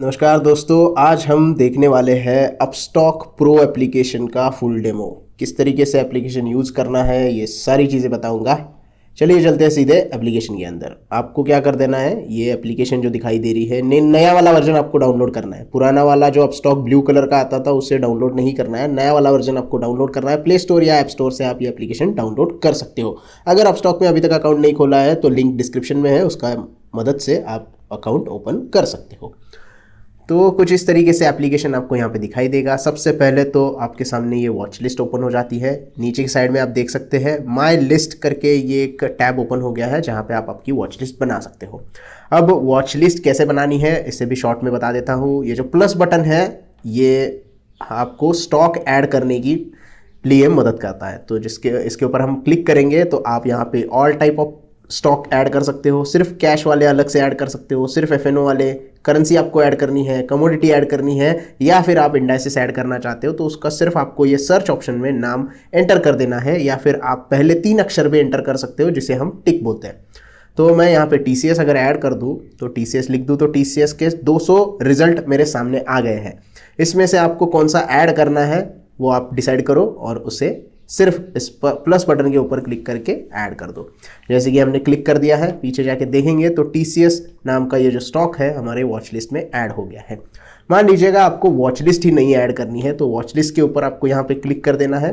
नमस्कार दोस्तों, आज हम देखने वाले हैं अपस्टॉक प्रो एप्लीकेशन का फुल डेमो। किस तरीके से एप्लीकेशन यूज़ करना है ये सारी चीज़ें बताऊंगा। चलिए चलते हैं सीधे एप्लीकेशन के अंदर। आपको क्या कर देना है, ये एप्लीकेशन जो दिखाई दे रही है नया वाला वर्जन आपको डाउनलोड करना है। पुराना वाला जो अपस्टॉक ब्लू कलर का आता था उससे डाउनलोड नहीं करना है, नया वाला वर्जन आपको डाउनलोड करना है। प्ले स्टोर या ऐप स्टोर से आप ये एप्लीकेशन डाउनलोड कर सकते हो। अगर अपस्टॉक में अभी तक अकाउंट नहीं खोला है तो लिंक डिस्क्रिप्शन में है, उसका मदद से आप अकाउंट ओपन कर सकते हो। तो कुछ इस तरीके से एप्लीकेशन आपको यहाँ पे दिखाई देगा। सबसे पहले तो आपके सामने ये वॉच लिस्ट ओपन हो जाती है। नीचे की साइड में आप देख सकते हैं माय लिस्ट करके ये एक टैब ओपन हो गया है जहाँ पे आप आपकी वॉच लिस्ट बना सकते हो। अब वॉच लिस्ट कैसे बनानी है इसे भी शॉर्ट में बता देता हूँ। ये जो प्लस बटन है ये आपको स्टॉक ऐड करने की लिए मदद करता है। तो इसके ऊपर हम क्लिक करेंगे तो आप यहाँ पे all type of stock add कर सकते हो। सिर्फ कैश वाले अलग से ऐड कर सकते हो, सिर्फ एफएनओ वाले, करेंसी आपको ऐड करनी है, कमोडिटी ऐड करनी है, या फिर आप इंडाइसिस ऐड करना चाहते हो तो उसका सिर्फ आपको ये सर्च ऑप्शन में नाम एंटर कर देना है, या फिर आप पहले 3 अक्षर भी एंटर कर सकते हो जिसे हम टिक बोलते हैं। तो मैं यहाँ पे TCS अगर ऐड कर दूँ तो TCS लिख दूँ तो TCS के 200 रिजल्ट मेरे सामने आ गए हैं। इसमें से आपको कौन सा ऐड करना है वो आप डिसाइड करो और उसे सिर्फ इस प्लस बटन के ऊपर क्लिक करके ऐड कर दो। जैसे कि हमने क्लिक कर दिया है, पीछे जाके देखेंगे तो TCS नाम का ये जो स्टॉक है हमारे वॉच लिस्ट में ऐड हो गया है। मान लीजिएगा आपको वॉच लिस्ट ही नहीं ऐड करनी है तो वॉच लिस्ट के ऊपर आपको यहाँ पे क्लिक कर देना है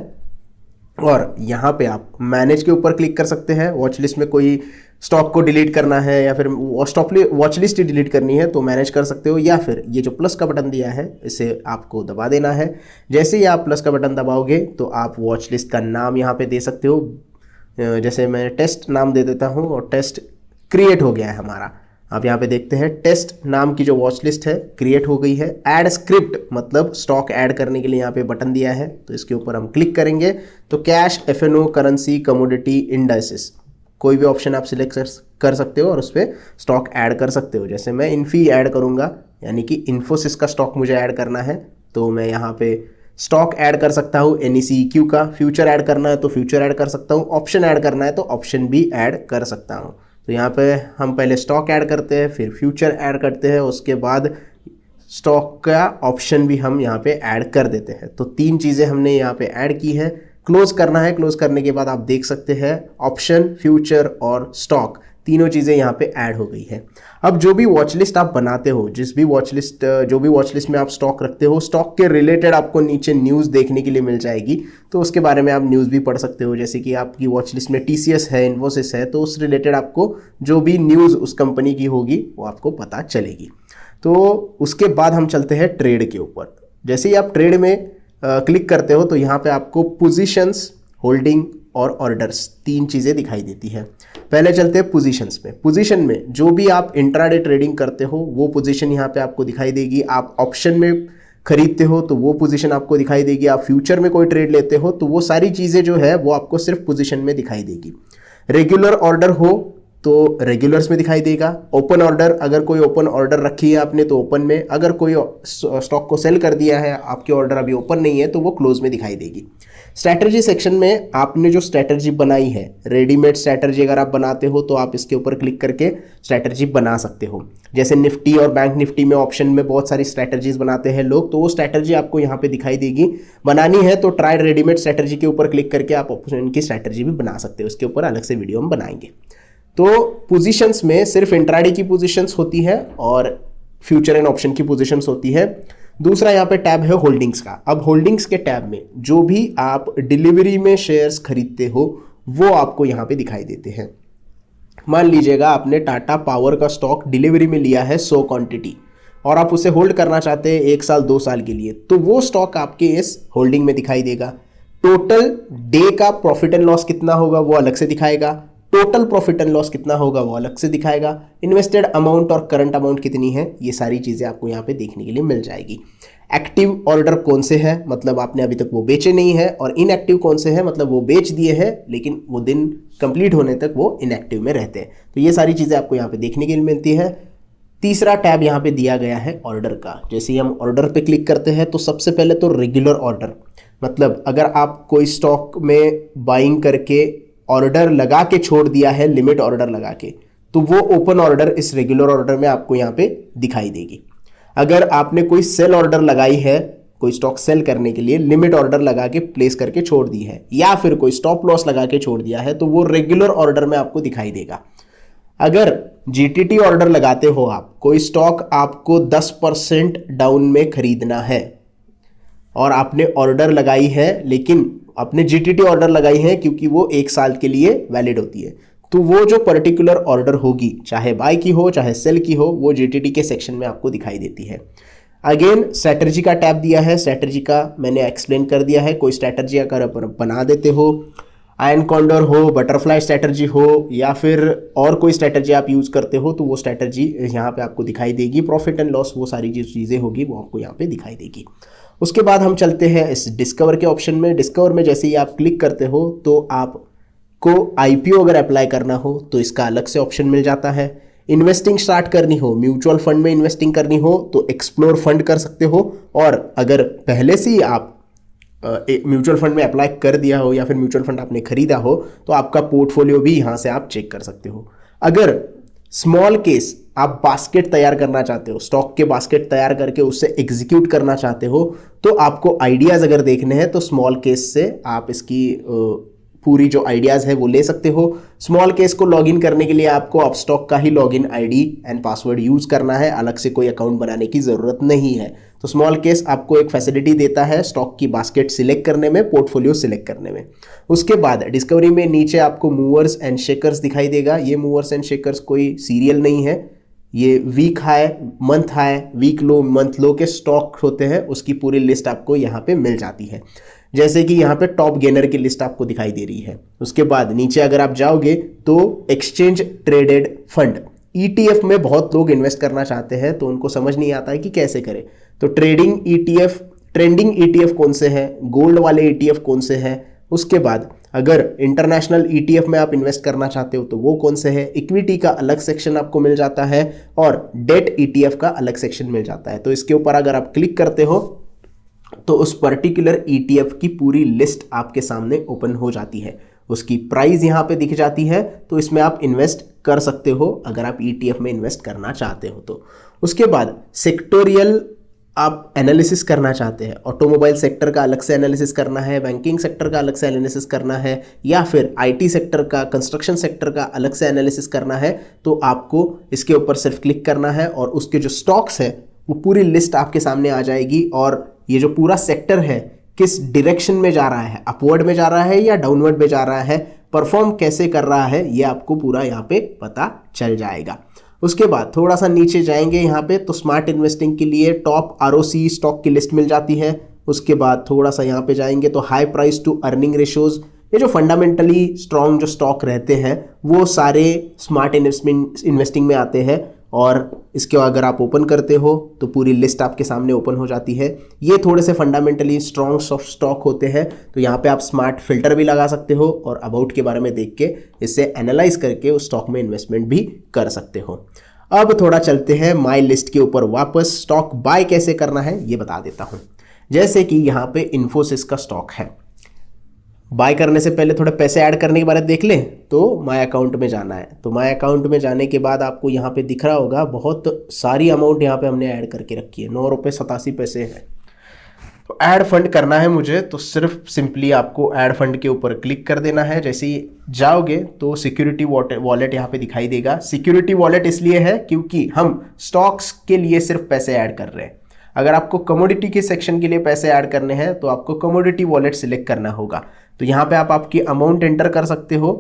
और यहाँ पे आप मैनेज के ऊपर क्लिक कर सकते हैं। वॉच लिस्ट में कोई स्टॉक को डिलीट करना है या फिर वॉच लिस्ट ही डिलीट करनी है तो मैनेज कर सकते हो, या फिर ये जो प्लस का बटन दिया है इसे आपको दबा देना है। जैसे ही आप प्लस का बटन दबाओगे तो आप वॉच लिस्ट का नाम यहाँ पे दे सकते हो। जैसे मैं टेस्ट नाम दे देता हूँ और टेस्ट क्रिएट हो गया है हमारा। आप यहाँ पे देखते हैं टेस्ट नाम की जो वॉच लिस्ट है क्रिएट हो गई है। ऐड स्क्रिप्ट मतलब स्टॉक ऐड करने के लिए यहाँ पे बटन दिया है तो इसके ऊपर हम क्लिक करेंगे तो cash, FNO, currency, commodity, indices कोई भी ऑप्शन आप सिलेक्ट कर सकते हो और उस पर स्टॉक ऐड कर सकते हो। जैसे मैं इन्फी ऐड करूँगा, यानी कि इन्फोसिस का स्टॉक मुझे ऐड करना है तो मैं यहाँ पे स्टॉक ऐड कर सकता हूँ NECEQ का। फ्यूचर ऐड करना है तो फ्यूचर ऐड कर सकता हूँ, ऑप्शन ऐड करना है तो ऑप्शन भी ऐड कर सकता हूँ। तो यहाँ पे हम पहले स्टॉक ऐड करते हैं, फिर फ्यूचर ऐड करते हैं, उसके बाद स्टॉक का ऑप्शन भी हम यहाँ पे ऐड कर देते हैं। तो 3 चीज़ें हमने यहाँ पे ऐड की है। क्लोज करना है, क्लोज करने के बाद आप देख सकते हैं ऑप्शन, फ्यूचर और स्टॉक तीनों चीज़ें यहाँ पे ऐड हो गई है। अब जो भी वॉच लिस्ट आप बनाते हो, जो भी वॉच लिस्ट में आप स्टॉक रखते हो, स्टॉक के रिलेटेड आपको नीचे न्यूज़ देखने के लिए मिल जाएगी तो उसके बारे में आप न्यूज़ भी पढ़ सकते हो। जैसे कि आपकी वॉच लिस्ट में TCS है, इन्फोसिस है तो उस रिलेटेड आपको जो भी न्यूज़ उस कंपनी की होगी वो आपको पता चलेगी। तो उसके बाद हम चलते हैं ट्रेड के ऊपर। जैसे ही आप ट्रेड में क्लिक करते हो तो यहाँ पे आपको पोजीशंस, होल्डिंग और ऑर्डर्स 3 चीज़ें दिखाई देती है। पहले चलते हैं पोजीशंस में। पोजीशन में जो भी आप इंट्राडे ट्रेडिंग करते हो वो पोजीशन यहाँ पे आपको दिखाई देगी। आप ऑप्शन में खरीदते हो तो वो पोजीशन आपको दिखाई देगी। आप फ्यूचर में कोई ट्रेड लेते हो तो वो सारी चीज़ें जो है वो आपको सिर्फ पोजीशन में दिखाई देगी। रेगुलर ऑर्डर हो तो रेगुलर्स में दिखाई देगा। ओपन ऑर्डर, अगर कोई ओपन ऑर्डर रखी है आपने तो ओपन में, अगर कोई स्टॉक को सेल कर दिया है, आपके ऑर्डर अभी ओपन नहीं है तो वो क्लोज में दिखाई देगी। स्ट्रैटेजी सेक्शन में आपने जो स्ट्रैटेजी बनाई है, रेडीमेड स्ट्रैटेजी अगर आप बनाते हो तो आप इसके ऊपर क्लिक करके स्ट्रैटेजी बना सकते हो। जैसे निफ्टी और बैंक निफ्टी में ऑप्शन में बहुत सारी स्ट्रैटेजीज बनाते हैं लोग, तो वो स्ट्रैटेजी आपको यहाँ पे दिखाई देगी। बनानी है तो ट्राई रेडीमेड स्ट्रैटेजी के ऊपर क्लिक करके आप ऑप्शन की स्ट्रैटेजी भी बना सकते हो। इसके ऊपर अलग से वीडियो हम बनाएंगे। तो पोजीशंस में सिर्फ इंट्राडे की पोजीशंस होती है और फ्यूचर एंड ऑप्शन की पोजीशंस होती है। दूसरा यहाँ पे टैब है होल्डिंग्स का। अब होल्डिंग्स के टैब में जो भी आप डिलीवरी में शेयर्स खरीदते हो वो आपको यहाँ पे दिखाई देते हैं। मान लीजिएगा आपने टाटा पावर का स्टॉक डिलीवरी में लिया है 100 क्वांटिटी और आप उसे होल्ड करना चाहते हैं 1 साल 2 साल के लिए, तो वो स्टॉक आपके इस होल्डिंग में दिखाई देगा। टोटल डे का प्रॉफिट एंड लॉस कितना होगा वो अलग से दिखाएगा। टोटल प्रॉफिट एंड लॉस कितना होगा वो अलग से दिखाएगा। इन्वेस्टेड अमाउंट और करंट अमाउंट कितनी है ये सारी चीज़ें आपको यहाँ पे देखने के लिए मिल जाएगी। एक्टिव ऑर्डर कौन से हैं, मतलब आपने अभी तक वो बेचे नहीं है, और इनएक्टिव कौन से हैं, मतलब वो बेच दिए हैं लेकिन वो दिन कंप्लीट होने तक वो इनएक्टिव में रहते हैं। तो ये सारी चीज़ें आपको यहाँ पे देखने के लिए मिलती है। तीसरा टैब यहाँ पे दिया गया है ऑर्डर का। जैसे ही हम ऑर्डर पे क्लिक करते हैं तो सबसे पहले तो रेगुलर ऑर्डर, मतलब अगर आप कोई स्टॉक में बाइंग करके ऑर्डर लगा के छोड़ दिया है, लिमिट ऑर्डर लगा के, तो वो ओपन ऑर्डर इस रेगुलर ऑर्डर में आपको यहाँ पे दिखाई देगी। अगर आपने कोई सेल ऑर्डर लगाई है, कोई स्टॉक सेल करने के लिए लिमिट ऑर्डर लगा के प्लेस करके छोड़ दी है, या फिर कोई स्टॉप लॉस लगा के छोड़ दिया है, तो वो रेगुलर ऑर्डर में आपको दिखाई देगा। अगर जीटीटी ऑर्डर लगाते हो आप, कोई स्टॉक आपको 10% डाउन में खरीदना है और आपने ऑर्डर लगाई है, लेकिन आपने जीटीटी ऑर्डर लगाई है क्योंकि वो 1 साल के लिए वैलिड होती है, तो वो जो पर्टिकुलर ऑर्डर होगी, चाहे बाय की हो चाहे सेल की हो, वो जीटीटी के सेक्शन में आपको दिखाई देती है। अगेन स्ट्रैटेजी का टैब दिया है, स्ट्रैटेजी का मैंने एक्सप्लेन कर दिया है। कोई स्ट्रैटेजी अगर बना देते हो, आयन कॉन्डोर हो, बटरफ्लाई स्ट्रैटेजी हो, या फिर और कोई स्ट्रैटेजी आप यूज़ करते हो, तो वो स्ट्रैटेजी यहाँ पे आपको दिखाई देगी। प्रॉफिट एंड लॉस, वो सारी जो चीज़ें होगी वो आपको यहाँ पे दिखाई देगी। उसके बाद हम चलते हैं इस डिस्कवर के ऑप्शन में। डिस्कवर में जैसे ही आप क्लिक करते हो तो आपको आईपीओ अगर अप्लाई करना हो तो इसका अलग से ऑप्शन मिल जाता है। इन्वेस्टिंग स्टार्ट करनी हो, म्यूचुअल फंड में इन्वेस्टिंग करनी हो तो एक्सप्लोर फंड कर सकते हो, और अगर पहले से ही आप म्यूचुअल फंड में अप्लाई कर दिया हो या फिर म्यूचुअल फंड आपने खरीदा हो तो आपका पोर्टफोलियो भी यहाँ से आप चेक कर सकते हो। अगर स्मॉल केस आप बास्केट तैयार करना चाहते हो, स्टॉक के बास्केट तैयार करके उससे एग्जीक्यूट करना चाहते हो, तो आपको आइडियाज़ अगर देखने हैं तो स्मॉल केस से आप इसकी पूरी जो आइडियाज़ है वो ले सकते हो। स्मॉल केस को लॉगिन करने के लिए आपको अपस्टॉक का ही login ID and password use करना है, अलग से कोई अकाउंट बनाने की ज़रूरत नहीं है। तो स्मॉल केस आपको एक फैसिलिटी देता है स्टॉक की बास्केट सिलेक्ट करने में, पोर्टफोलियो सिलेक्ट करने में। उसके बाद डिस्कवरी में नीचे आपको मूवर्स एंड शेकर्स दिखाई देगा। ये मूवर्स एंड शेकर्स कोई सीरियल नहीं है, ये week high, month high, week low, month low के स्टॉक होते हैं, उसकी पूरी लिस्ट आपको यहाँ पे मिल जाती है। जैसे कि यहाँ पे टॉप गेनर की लिस्ट आपको दिखाई दे रही है। उसके बाद नीचे अगर आप जाओगे तो एक्सचेंज ट्रेडेड फंड, ईटीएफ में बहुत लोग इन्वेस्ट करना चाहते हैं तो उनको समझ नहीं आता है कि कैसे करें। तो ट्रेडिंग ईटीएफ, ट्रेंडिंग ईटीएफ कौन से हैं, गोल्ड वाले ईटीएफ कौन से हैं, उसके बाद अगर इंटरनेशनल ईटीएफ में आप इन्वेस्ट करना चाहते हो तो वो कौन से है, इक्विटी का अलग सेक्शन आपको मिल जाता है और डेट ईटीएफ का अलग सेक्शन मिल जाता है। तो इसके ऊपर अगर आप क्लिक करते हो तो उस पर्टिकुलर ईटीएफ की पूरी लिस्ट आपके सामने ओपन हो जाती है, उसकी प्राइस यहाँ पे दिख जाती है, तो इसमें आप इन्वेस्ट कर सकते हो अगर आप ईटीएफ में इन्वेस्ट करना चाहते हो तो। उसके बाद सेक्टोरियल आप एनालिसिस करना चाहते हैं, ऑटोमोबाइल सेक्टर का अलग से एनालिसिस करना है, बैंकिंग सेक्टर का अलग से एनालिसिस करना है, या फिर आईटी सेक्टर का, कंस्ट्रक्शन सेक्टर का अलग से एनालिसिस करना है, तो आपको इसके ऊपर सिर्फ क्लिक करना है और उसके जो स्टॉक्स है वो पूरी लिस्ट आपके सामने आ जाएगी। और ये जो पूरा सेक्टर है किस डायरेक्शन में जा रहा है, अपवर्ड में जा रहा है या डाउनवर्ड में जा रहा है, परफॉर्म कैसे कर रहा है, ये आपको पूरा यहाँ पे पता चल जाएगा। उसके बाद थोड़ा सा नीचे जाएंगे यहाँ पे तो स्मार्ट इन्वेस्टिंग के लिए टॉप आरओसी स्टॉक की लिस्ट मिल जाती है। उसके बाद थोड़ा सा यहाँ पे जाएंगे तो high price to earning ratios, ये जो फंडामेंटली स्ट्रॉन्ग जो स्टॉक रहते हैं वो सारे स्मार्ट इन्वेस्टिंग में आते हैं, और इसके अगर आप ओपन करते हो तो पूरी लिस्ट आपके सामने ओपन हो जाती है। ये थोड़े से फंडामेंटली स्ट्रॉन्ग स्टॉक होते हैं, तो यहाँ पे आप स्मार्ट फिल्टर भी लगा सकते हो और अबाउट के बारे में देख के इससे एनालाइज करके उस स्टॉक में इन्वेस्टमेंट भी कर सकते हो। अब थोड़ा चलते हैं माई लिस्ट के ऊपर वापस। स्टॉक बाय कैसे करना है ये बता देता हूँ। जैसे कि यहाँ पे इन्फोसिस का स्टॉक है, बाय करने से पहले थोड़े पैसे ऐड करने के बारे में देख लें तो माय अकाउंट में जाना है। तो माय अकाउंट में जाने के बाद आपको यहाँ पे दिख रहा होगा बहुत सारी अमाउंट यहाँ पे हमने ऐड करके रखी है, 9 रुपये 87 पैसे है। तो ऐड फंड करना है मुझे, तो सिर्फ सिंपली आपको ऐड फंड के ऊपर क्लिक कर देना है। जैसे ही जाओगे तो सिक्योरिटी वॉलेट यहाँ पे दिखाई देगा। सिक्योरिटी वॉलेट इसलिए है क्योंकि हम स्टॉक्स के लिए सिर्फ पैसे ऐड कर रहे हैं। अगर आपको कमोडिटी के सेक्शन के लिए पैसे ऐड करने हैं तो आपको कमोडिटी वॉलेट सिलेक्ट करना होगा। तो यहाँ पे आप आपकी अमाउंट एंटर कर सकते हो।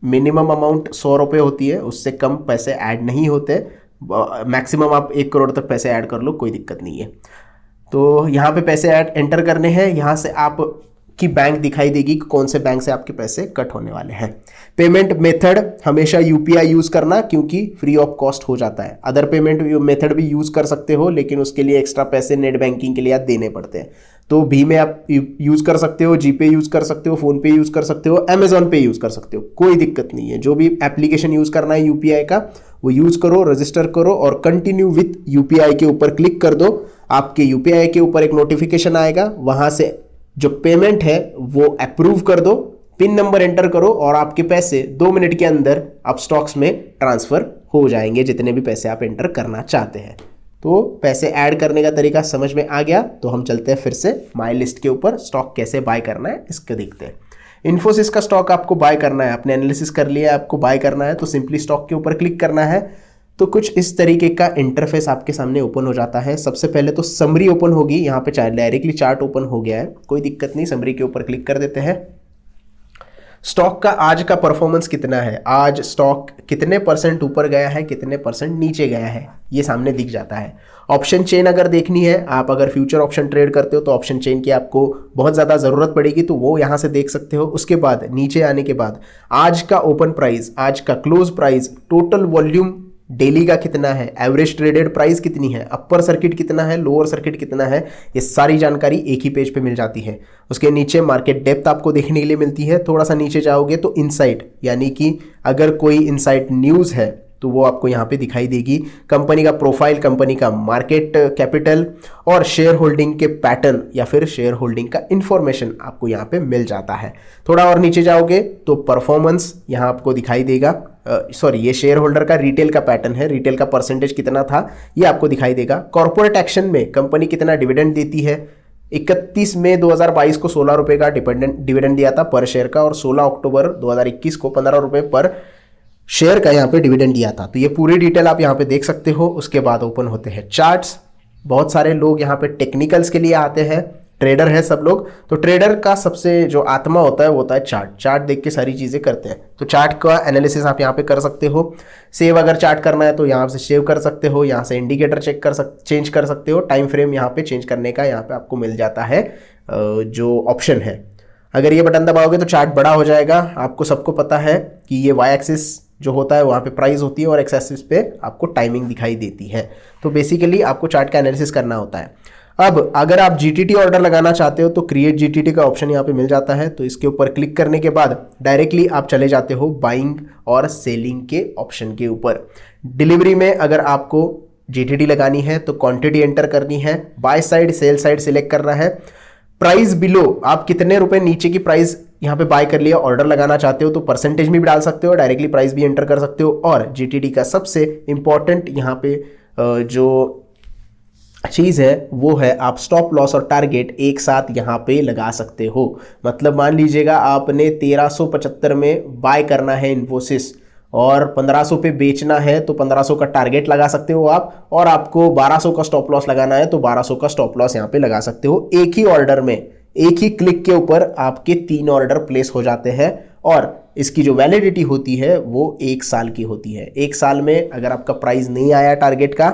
मिनिमम अमाउंट 100 रुपये होती है, उससे कम पैसे ऐड नहीं होते। मैक्सिमम आप 1 करोड़ तक पैसे ऐड कर लो, कोई दिक्कत नहीं है। तो यहाँ पे पैसे ऐड एंटर करने हैं। यहाँ से आप की बैंक दिखाई देगी कि कौन से बैंक से आपके पैसे कट होने वाले हैं। पेमेंट मेथड हमेशा यूपीआई यूज़ करना, क्योंकि फ्री ऑफ कॉस्ट हो जाता है। अदर पेमेंट मेथड भी यूज़ कर सकते हो, लेकिन उसके लिए एक्स्ट्रा पैसे नेट बैंकिंग के लिए आप देने पड़ते हैं। तो भीम में आप यूज़ कर सकते हो, जीपे यूज़ कर सकते हो, फ़ोन पे यूज़ कर सकते हो, अमेजॉन पे यूज़ कर सकते हो, कोई दिक्कत नहीं है। जो भी एप्लीकेशन यूज़ करना है यूपीआई का वो यूज़ करो, रजिस्टर करो और कंटिन्यू विथ यूपीआई के ऊपर क्लिक कर दो। आपके यूपीआई के ऊपर एक नोटिफिकेशन आएगा, वहाँ से जो पेमेंट है वो अप्रूव कर दो, पिन नंबर एंटर करो और आपके पैसे 2 मिनट के अंदर आप स्टॉक्स में ट्रांसफ़र हो जाएंगे, जितने भी पैसे आप एंटर करना चाहते हैं। तो पैसे ऐड करने का तरीका समझ में आ गया, तो हम चलते हैं फिर से माई लिस्ट के ऊपर। स्टॉक कैसे बाय करना है इसको देखते हैं। इन्फोसिस का स्टॉक आपको बाय करना है, आपने एनालिसिस कर लिया, आपको बाय करना है तो सिंपली स्टॉक के ऊपर क्लिक करना है। तो कुछ इस तरीके का इंटरफेस आपके सामने ओपन हो जाता है। सबसे पहले तो समरी ओपन होगी, यहाँ पे डायरेक्टली चार्ट ओपन हो गया है, कोई दिक्कत नहीं। समरी के ऊपर क्लिक कर देते हैं। स्टॉक का आज का परफॉर्मेंस कितना है, आज स्टॉक कितने परसेंट ऊपर गया है, कितने परसेंट नीचे गया है, ये सामने दिख जाता है। ऑप्शन चेन अगर देखनी है, आप अगर फ्यूचर ऑप्शन ट्रेड करते हो तो ऑप्शन चेन की आपको बहुत ज़्यादा ज़रूरत पड़ेगी, तो वो यहाँ से देख सकते हो। उसके बाद नीचे आने के बाद आज का ओपन प्राइस, आज का close price, total volume daily का कितना है, एवरेज ट्रेडेड प्राइस कितनी है, अपर सर्किट कितना है, लोअर सर्किट कितना है, ये सारी जानकारी एक ही पेज पे मिल जाती है। उसके नीचे मार्केट डेप्थ आपको देखने के लिए मिलती है। थोड़ा सा नीचे जाओगे तो इनसाइट, यानी कि अगर कोई इनसाइट न्यूज़ है तो वो आपको यहाँ पे दिखाई देगी। कंपनी का प्रोफाइल, कंपनी का मार्केट कैपिटल और शेयर होल्डिंग के पैटर्न या फिर शेयर होल्डिंग का इंफॉर्मेशन आपको यहाँ पे मिल जाता है। थोड़ा और नीचे जाओगे तो परफॉर्मेंस यहाँ आपको दिखाई देगा। सॉरी, ये शेयर होल्डर का रिटेल का पैटर्न है, रिटेल का परसेंटेज कितना था ये आपको दिखाई देगा। कॉर्पोरेट एक्शन में कंपनी कितना डिविडेंड देती है, 31 मई 2022 को 16 रुपये का डिविडेंड दिया था पर शेयर का, और 16 अक्टूबर 2021 को 15 रुपये पर शेयर का यहाँ पे डिविडेंड दिया था। तो ये पूरी डिटेल आप यहाँ पे देख सकते हो। उसके बाद ओपन होते हैं चार्ट्स। बहुत सारे लोग यहाँ पे टेक्निकल्स के लिए आते हैं, ट्रेडर है सब लोग, तो ट्रेडर का सबसे जो आत्मा होता है वो होता है चार्ट। चार्ट देख के सारी चीज़ें करते हैं, तो चार्ट का एनालिसिस आप यहाँ पे कर सकते हो। सेव अगर चार्ट करना है तो यहाँ से सेव कर सकते हो, यहाँ से इंडिकेटर चेंज कर सकते हो। टाइम फ्रेम यहाँ पे चेंज करने का यहाँ पे आपको मिल जाता है जो ऑप्शन है। अगर ये बटन दबाओगे तो चार्ट बड़ा हो जाएगा। आपको सबको पता है कि ये वाई एक्सिस जो होता है वहाँ पे प्राइस होती है और एक्स एक्सिस पे आपको टाइमिंग दिखाई देती है। तो बेसिकली आपको चार्ट का एनालिसिस करना होता है। अब अगर आप जीटीटी ऑर्डर लगाना चाहते हो तो क्रिएट जीटीटी का ऑप्शन यहाँ पे मिल जाता है। तो इसके ऊपर क्लिक करने के बाद डायरेक्टली आप चले जाते हो बाइंग और सेलिंग के ऑप्शन के ऊपर। डिलीवरी में अगर आपको जीटीटी लगानी है तो क्वांटिटी एंटर करनी है, by side sell side select करना है, प्राइस बिलो आप कितने रुपए नीचे की प्राइस यहाँ पे बाय कर लिया, ऑर्डर लगाना चाहते हो तो परसेंटेज में भी डाल सकते हो, डायरेक्टली प्राइस भी एंटर कर सकते हो। और जीटीटी का सबसे इंपॉर्टेंट यहाँ पे जो चीज़ है वो है आप स्टॉप लॉस और टारगेट एक साथ यहाँ पे लगा सकते हो। मतलब मान लीजिएगा आपने 1375 में बाय करना है इन्फोसिस और 1500 पे बेचना है तो 1500 का टारगेट लगा सकते हो आप, और आपको 1200 का स्टॉप लॉस लगाना है तो 1200 का स्टॉप लॉस यहाँ पे लगा सकते हो। एक ही ऑर्डर में, एक ही क्लिक के ऊपर आपके 3 ऑर्डर प्लेस हो जाते हैं और इसकी जो वैलिडिटी होती है वो 1 साल की होती है। 1 साल में अगर आपका प्राइस नहीं आया टारगेट का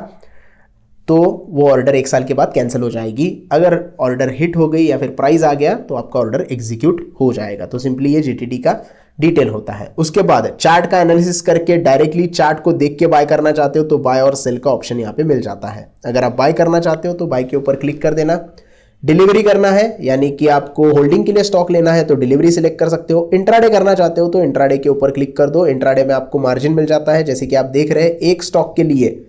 तो वो ऑर्डर 1 साल के बाद कैंसिल हो जाएगी। अगर ऑर्डर हिट हो गई या फिर प्राइस आ गया तो आपका ऑर्डर एग्जीक्यूट हो जाएगा। तो सिंपली ये जीटीटी का डिटेल होता है। उसके बाद चार्ट का एनालिसिस करके डायरेक्टली चार्ट को देख के बाय करना चाहते हो तो बाय और सेल का ऑप्शन यहाँ पे मिल जाता है। अगर आप बाय करना चाहते हो तो बाय के ऊपर क्लिक कर देना। डिलीवरी करना है यानी कि आपको होल्डिंग के लिए स्टॉक लेना है तो डिलीवरी सिलेक्ट कर सकते हो। इंट्राडे करना चाहते हो तो इंट्राडे के ऊपर क्लिक कर दो। इंट्राडे में आपको मार्जिन मिल जाता है, जैसे कि आप देख रहे हैं एक स्टॉक के लिए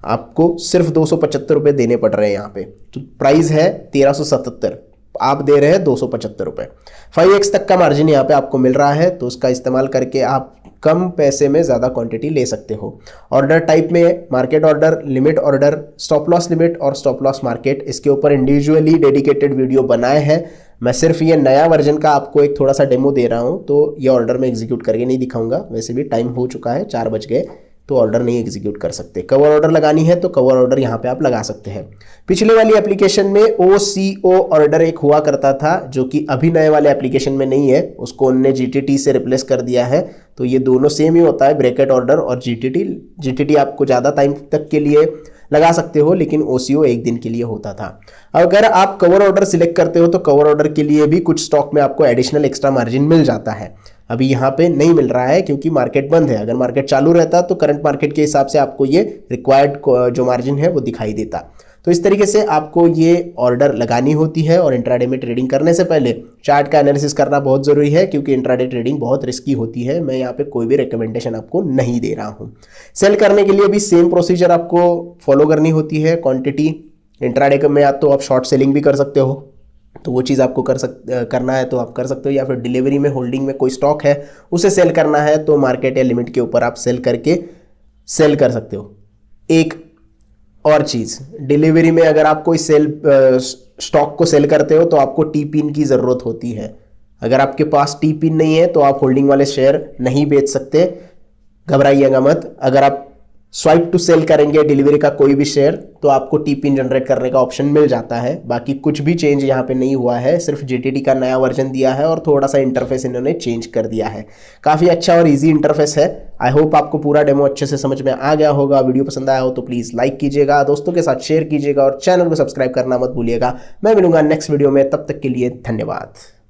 आपको सिर्फ 275 रुपये देने पड़ रहे हैं यहाँ पे। तो प्राइस है 1377, आप दे रहे हैं 275 रुपये। 5x तक का मार्जिन यहाँ पे आपको मिल रहा है, तो उसका इस्तेमाल करके आप कम पैसे में ज़्यादा क्वांटिटी ले सकते हो। ऑर्डर टाइप में market order, limit order, stop loss limit और स्टॉप लॉस मार्केट, इसके ऊपर इंडिविजुअली डेडिकेटेड वीडियो बनाए हैं। मैं सिर्फ ये नया वर्जन का आपको एक थोड़ा सा डेमो दे रहा हूँ, तो ये ऑर्डर में एग्जीक्यूट करके नहीं दिखाऊंगा। वैसे भी टाइम हो चुका है, 4 बज गए, तो ऑर्डर नहीं एग्जीक्यूट कर सकते। कवर ऑर्डर लगानी है तो कवर ऑर्डर यहाँ पे आप लगा सकते हैं। पिछले वाली एप्लीकेशन में OCO ऑर्डर एक हुआ करता था जो कि अभी नए वाले एप्लीकेशन में नहीं है, उसको उन्होंने GTT से रिप्लेस कर दिया है। तो ये दोनों सेम ही होता है, ब्रैकेट ऑर्डर और GTT आपको ज़्यादा टाइम तक के लिए लगा सकते हो, लेकिन OCO 1 दिन के लिए होता था। अगर आप कवर ऑर्डर सिलेक्ट करते हो तो कवर ऑर्डर के लिए भी कुछ स्टॉक में आपको एडिशनल एक्स्ट्रा मार्जिन मिल जाता है। अभी यहाँ पे नहीं मिल रहा है क्योंकि मार्केट बंद है। अगर मार्केट चालू रहता तो करंट मार्केट के हिसाब से आपको ये रिक्वायर्ड जो मार्जिन है वो दिखाई देता। तो इस तरीके से आपको ये ऑर्डर लगानी होती है। और इंट्राडे में ट्रेडिंग करने से पहले चार्ट का एनालिसिस करना बहुत ज़रूरी है, क्योंकि इंट्राडे ट्रेडिंग बहुत रिस्की होती है। मैं यहाँ पे कोई भी रिकमेंडेशन आपको नहीं दे रहा हूँ। सेल करने के लिए भी सेम प्रोसीजर आपको फॉलो करनी होती है। क्वांटिटी इंट्राडे में या तो आप शॉर्ट सेलिंग भी कर सकते हो, तो वो चीज़ आपको करना है तो आप कर सकते हो, या फिर डिलीवरी में होल्डिंग में कोई स्टॉक है उसे सेल करना है तो मार्केट या लिमिट के ऊपर आप सेल करके सेल कर सकते हो। एक और चीज़, डिलीवरी में अगर आप कोई सेल स्टॉक को सेल करते हो तो आपको टी पिन की ज़रूरत होती है। अगर आपके पास टी पिन नहीं है तो आप होल्डिंग वाले शेयर नहीं बेच सकते। घबराइएगा मत, अगर आप स्वाइप टू सेल करेंगे डिलीवरी का कोई भी शेयर तो आपको टी पिन जनरेट करने का ऑप्शन मिल जाता है। बाकी कुछ भी चेंज यहाँ पे नहीं हुआ है, सिर्फ जीटीडी का नया वर्जन दिया है और थोड़ा सा इंटरफेस इन्होंने चेंज कर दिया है। काफ़ी अच्छा और इजी इंटरफेस है। आई होप आपको पूरा डेमो अच्छे से समझ में आ गया होगा। वीडियो पसंद आया हो तो प्लीज़ लाइक कीजिएगा, दोस्तों के साथ शेयर कीजिएगा और चैनल को सब्सक्राइब करना मत भूलिएगा। मैं मिलूंगा नेक्स्ट वीडियो में, तब तक के लिए धन्यवाद।